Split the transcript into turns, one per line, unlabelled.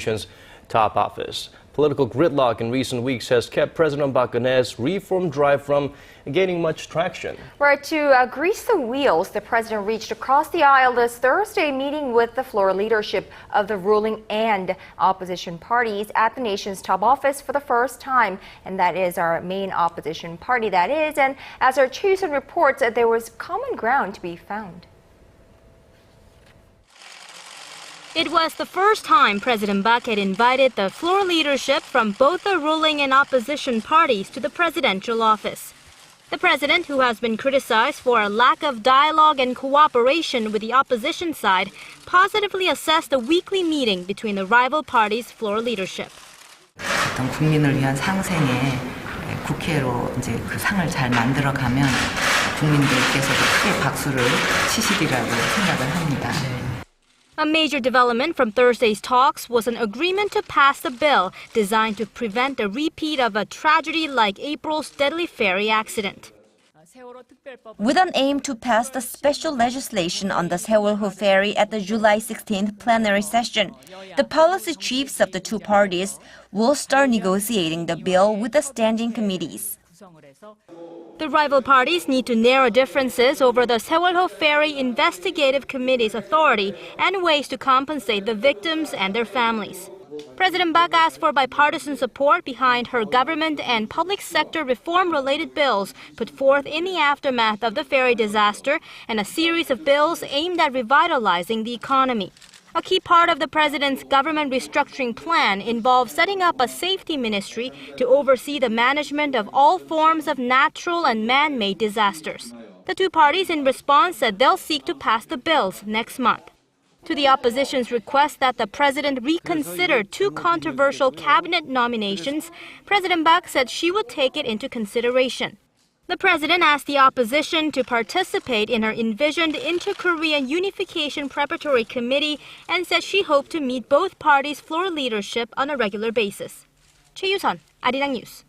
nation's top office. Political gridlock in recent weeks has kept President Park Geun-hye's reform drive from gaining much traction.
Right, to grease the wheels, the president reached across the aisle this Thursday, meeting with the floor leadership of the ruling and opposition parties at the nation's top office for the first time. And that is our main opposition party, that is. And as our Choi You-sun reports, there was common ground to be found.
It was the first time President Park had invited the floor leadership from both the ruling and opposition parties to the presidential office. The president, who has been criticized for a lack of dialogue and cooperation with the opposition side, positively assessed the weekly meeting between the rival parties' floor leadership.
어떤 국민을 위한 상생에 국회로 이제 그 상을 잘 만들어가면 국민들께서도 크게 박수를 치시리라고 생각을 합니다.
A major development from Thursday's talks was an agreement to pass a bill designed to prevent a repeat of a tragedy like April's deadly ferry accident.
With an aim to pass the special legislation on the Sewol-ho ferry at the July 16th plenary session, the policy chiefs of the two parties will start negotiating the bill with the standing committees.
The rival parties need to narrow differences over the Sewol-ho Ferry Investigative Committee's authority and ways to compensate the victims and their families. President Park asked for bipartisan support behind her government and public sector reform-related bills put forth in the aftermath of the ferry disaster and a series of bills aimed at revitalizing the economy. A key part of the president's government restructuring plan involves setting up a safety ministry to oversee the management of all forms of natural and man-made disasters. The two parties in response said they'll seek to pass the bills next month. To the opposition's request that the president reconsider two controversial cabinet nominations, President Park said she would take it into consideration. The president asked the opposition to participate in her envisioned Inter-Korean Unification Preparatory Committee and said she hoped to meet both parties' floor leadership on a regular basis. Choi You-sun, Arirang News.